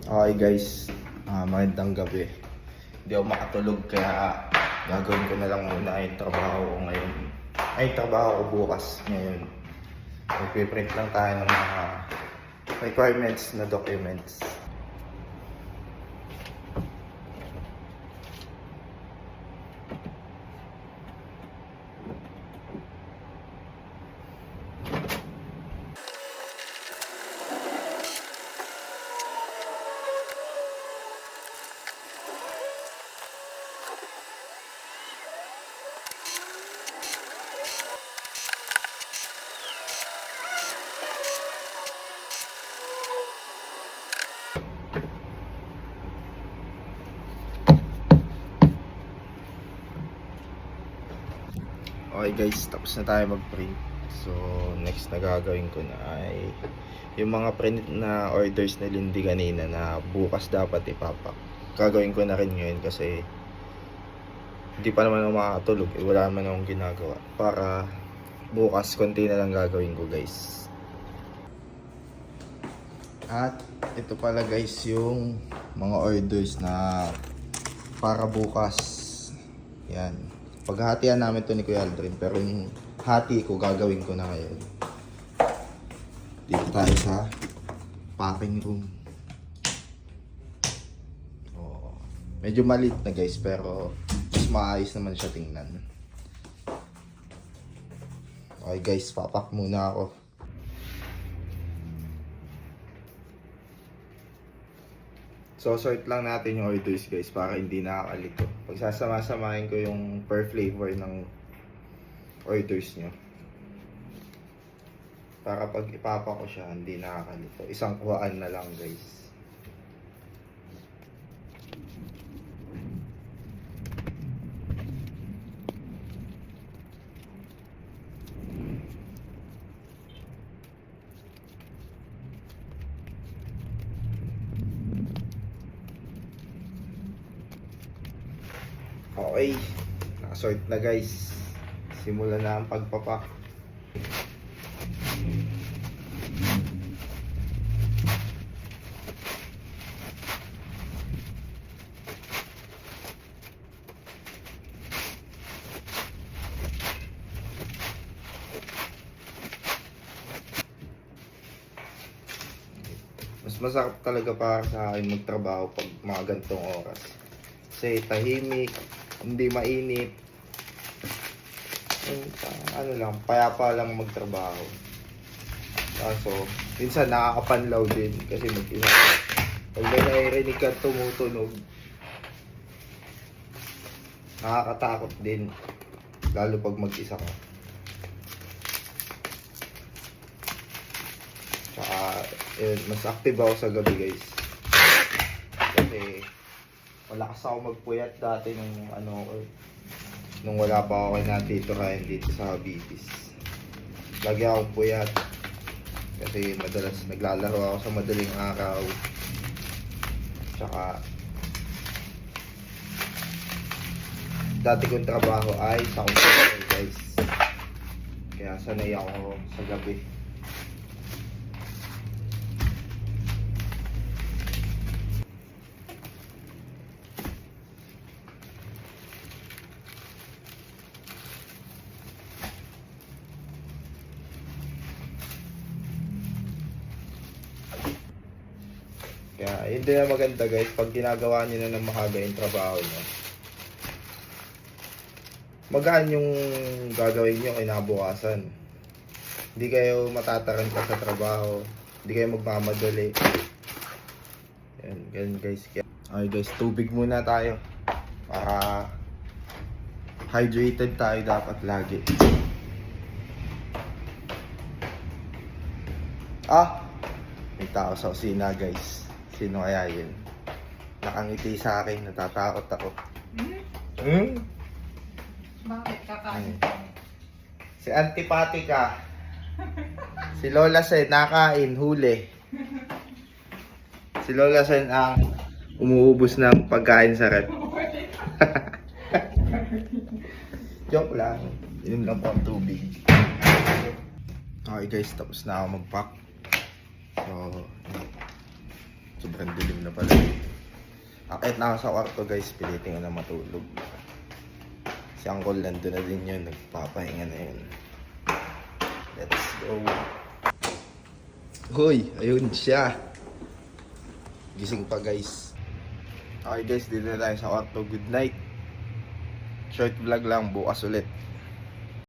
Okay guys, magandang gabi. Hindi ako makatulog kaya gagawin ko na lang muna yung trabaho ko ngayon. Ay, trabaho ko bukas ngayon. Magpiprint lang tayo ng mga requirements na documents. Okay guys, tapos na tayo mag-print. So, next na gagawin ko na ay yung mga print na orders na Lindy kanina na bukas dapat ipapak. Gagawin ko na rin ngayon kasi hindi pa naman ako makakatulog. Wala naman akong ginagawa. Para bukas, konti na lang gagawin ko guys. At ito pala guys yung mga orders na para bukas. Yan. Paghahatian namin to ni Kuya Aldrin, pero yung hati ko gagawin ko na ngayon. Dito tayo sa packing room. Oh, medyo maliit na guys, pero mas maayos naman siya tingnan. Okay guys, papak muna ako. So, sort lang natin yung orders guys para hindi nakakalito. Pagsasama-samahin ko yung per flavor ng orders nyo. Para pag ipapa ko siya, hindi nakakalito. Isang kuhaan na lang guys. Okay, nakasort na guys. Simulan na ang pagpapak. Mas masarap talaga para sa akin magtrabaho pag mga gantong oras. Kasi tahimik, hindi mainit. Ano lang, payapa lang magtrabaho. Kaso, minsan nakakapanlaw din kasi mag-isa. Pag may naririnig ka tumutunog, nakakatakot din. Lalo pag mag-isa ka. Tsaka, mas active ako sa gabi guys. Kasi, malakas ako magpuyat dati nung wala pa ako kay Natito Ryan dito sa Habitis. Lagi akong puyat kasi madalas naglalaro ako sa madaling araw. Tsaka dati kong trabaho ay sa computer guys. Kaya sanay ako sa gabi. Kaya yun din ang maganda guys, pag ginagawa nyo na ng makaga yung trabaho nyo, magaan yung gagawin nyo kinabukasan. Hindi kayo matataran sa trabaho, hindi kayo magmamadali. Yan, ganun guys. Okay guys, tubig muna tayo para hydrated tayo dapat lagi. May tao sa kusina guys. Sino kaya yun? Nakangiti sa akin, natatakot ako. Bakit kakain? Si Antipatica. Si Lola Sen, nakain, huli. Si Lola Sen ang umuubos ng pagkain sa rep. Joke lang. Inom lang po ang tubig. Okay guys, tapos na ako mag-pack. So, Sobrang dilim na pala. Akit na ako sa kwarto guys, pilitin ko na matulog. Si Uncle nandun na din yun, nagpapahinga na yun. Let's go. Hoy, ayun siya. Gising pa guys. Okay guys, dito na tayo sa kwarto. Good night. Short vlog lang, bukas ulit.